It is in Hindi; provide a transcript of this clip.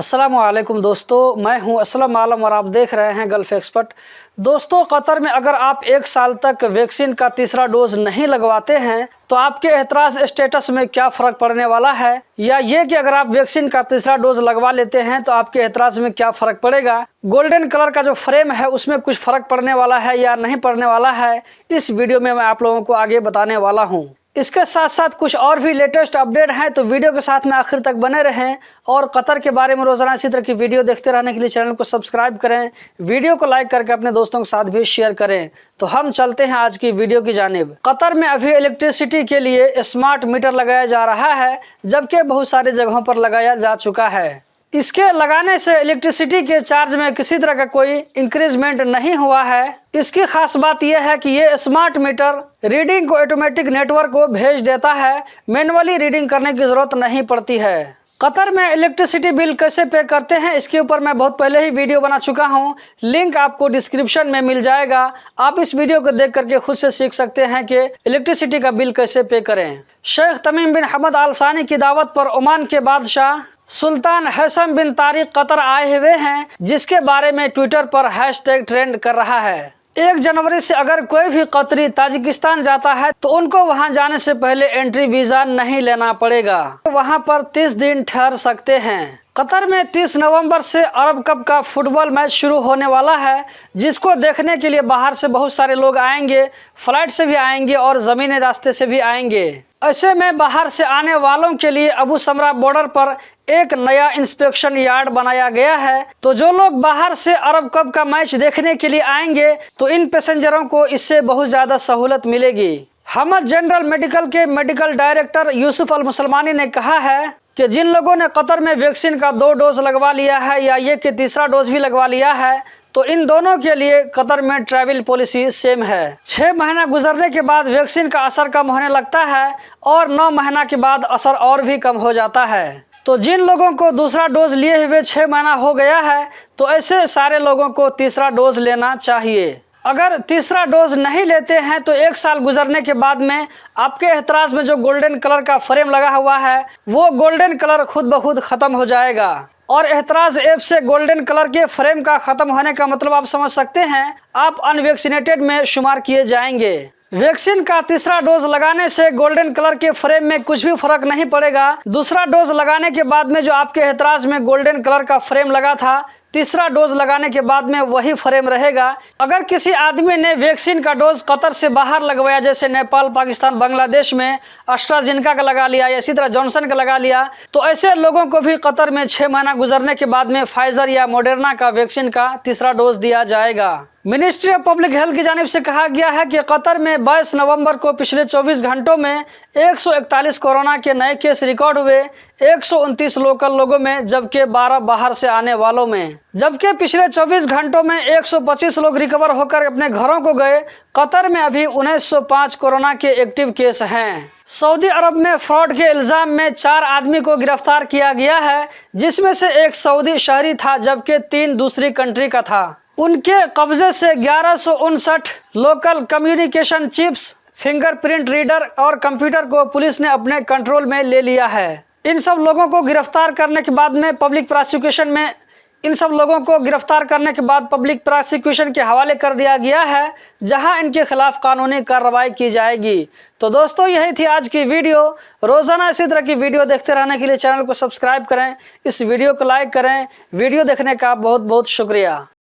अस्सलामुअलैकुम दोस्तों, मैं हूं असलम आलम और आप देख रहे हैं गल्फ एक्सपर्ट। दोस्तों, कतर में अगर आप 1 साल तक वैक्सीन का तीसरा डोज नहीं लगवाते हैं तो आपके एहतराज स्टेटस में क्या फ़र्क पड़ने वाला है, या ये कि अगर आप वैक्सीन का तीसरा डोज लगवा लेते हैं तो आपके एहतराज में क्या फ़र्क पड़ेगा। गोल्डन कलर का जो फ्रेम है उसमें कुछ फ़र्क पड़ने वाला है या नहीं पड़ने वाला है, इस वीडियो में मैं आप लोगों को आगे बताने वाला हूँ। इसके साथ साथ कुछ और भी लेटेस्ट अपडेट हैं, तो वीडियो के साथ में आखिर तक बने रहें। और कतर के बारे में रोज़ाना इसी तरह की वीडियो देखते रहने के लिए चैनल को सब्सक्राइब करें, वीडियो को लाइक करके अपने दोस्तों के साथ भी शेयर करें। तो हम चलते हैं आज की वीडियो की जानिब। कतर में अभी इलेक्ट्रिसिटी के लिए स्मार्ट मीटर लगाया जा रहा है, जबकि बहुत सारी जगहों पर लगाया जा चुका है। इसके लगाने से इलेक्ट्रिसिटी के चार्ज में किसी तरह का कोई इंक्रीजमेंट नहीं हुआ है। इसकी खास बात यह है कि ये स्मार्ट मीटर रीडिंग को ऑटोमेटिक नेटवर्क को भेज देता है, मैनुअली रीडिंग करने की जरूरत नहीं पड़ती है। कतर में इलेक्ट्रिसिटी बिल कैसे पे करते हैं, इसके ऊपर मैं बहुत पहले ही वीडियो बना चुका हूं, लिंक आपको डिस्क्रिप्शन में मिल जाएगा। आप इस वीडियो को देख करके खुद से सीख सकते हैं कि इलेक्ट्रिसिटी का बिल कैसे पे करें। शेख तमीम बिन हमद आल सानी की दावत पर ओमान के बादशाह सुल्तान हैसम बिन तारिक कतर आए हुए हैं, जिसके बारे में ट्विटर पर हैशटैग ट्रेंड कर रहा है। 1 जनवरी से अगर कोई भी कतरी ताजिकिस्तान जाता है तो उनको वहां जाने से पहले एंट्री वीज़ा नहीं लेना पड़ेगा, वहां पर 30 दिन ठहर सकते हैं। कतर में 30 नवंबर से अरब कप का फुटबॉल मैच शुरू होने वाला है, जिसको देखने के लिए बाहर से बहुत सारे लोग आएंगे, फ्लाइट से भी आएंगे और ज़मीनी रास्ते से भी आएंगे। ऐसे में बाहर से आने वालों के लिए अबू समरा बॉर्डर पर एक नया इंस्पेक्शन यार्ड बनाया गया है। तो जो लोग बाहर से अरब कप का मैच देखने के लिए आएंगे तो इन पैसेंजरों को इससे बहुत ज़्यादा सहूलत मिलेगी। हमद जनरल मेडिकल के मेडिकल डायरेक्टर यूसुफ अल मुसलमानी ने कहा है कि जिन लोगों ने कतर में वैक्सीन का 2 डोज लगवा लिया है या ये कि तीसरा डोज भी लगवा लिया है, तो इन दोनों के लिए कतर में ट्रैवल पॉलिसी सेम है। 6 महीना गुजरने के बाद वैक्सीन का असर कम होने लगता है और 9 महीना के बाद असर और भी कम हो जाता है। तो जिन लोगों को दूसरा डोज लिए हुए 6 महीना हो गया है तो ऐसे सारे लोगों को तीसरा डोज लेना चाहिए। अगर तीसरा डोज नहीं लेते हैं तो 1 साल गुजरने के बाद में आपके एहतराज में जो गोल्डन कलर का फ्रेम लगा हुआ है वो गोल्डन कलर खुद ब खुद ख़त्म हो जाएगा। और एहतराज ऐप से गोल्डन कलर के फ्रेम का ख़त्म होने का मतलब आप समझ सकते हैं, आप अनवैक्सीनेटेड में शुमार किए जाएंगे। वैक्सीन का तीसरा डोज लगाने से गोल्डन कलर के फ्रेम में कुछ भी फर्क नहीं पड़ेगा। दूसरा डोज लगाने के बाद में जो आपके एहतराज में गोल्डन कलर का फ्रेम लगा था, तीसरा डोज लगाने के बाद में वही फ्रेम रहेगा। अगर किसी आदमी ने वैक्सीन का डोज कतर से बाहर लगवाया, जैसे नेपाल, पाकिस्तान, बांग्लादेश में एस्ट्राजेनेका का लगा लिया या इसी तरह जॉनसन का लगा लिया, तो ऐसे लोगों को भी कतर में 6 महीना गुजरने के बाद में फाइजर या मॉडर्ना का वैक्सीन का तीसरा डोज दिया जाएगा। मिनिस्ट्री ऑफ पब्लिक हेल्थ की जानिब से कहा गया है कि कतर में 22 नवंबर को पिछले 24 घंटों में 141 कोरोना के नए केस रिकॉर्ड हुए, 129 लोकल लोगों में जबकि 12 बाहर से आने वालों में। जबकि पिछले 24 घंटों में 125 लोग रिकवर होकर अपने घरों को गए। कतर में अभी 1905 कोरोना के एक्टिव केस हैं। सऊदी अरब में फ्रॉड के इल्ज़ाम में 4 आदमी को गिरफ्तार किया गया है, जिसमें से एक सऊदी शहरी था जबकि 3 दूसरी कंट्री का था। उनके कब्जे से 1159 local communication chips, fingerprint reader और कंप्यूटर को पुलिस ने अपने कंट्रोल में ले लिया है। इन सब लोगों को गिरफ्तार करने के बाद में पब्लिक प्रोसिक्यूशन के हवाले कर दिया गया है, जहां इनके खिलाफ कानूनी कार्रवाई की जाएगी। तो दोस्तों, यही थी आज की वीडियो। रोज़ाना इसी तरह की वीडियो देखते रहने के लिए चैनल को सब्सक्राइब करें, इस वीडियो को लाइक करें। वीडियो देखने का बहुत बहुत शुक्रिया।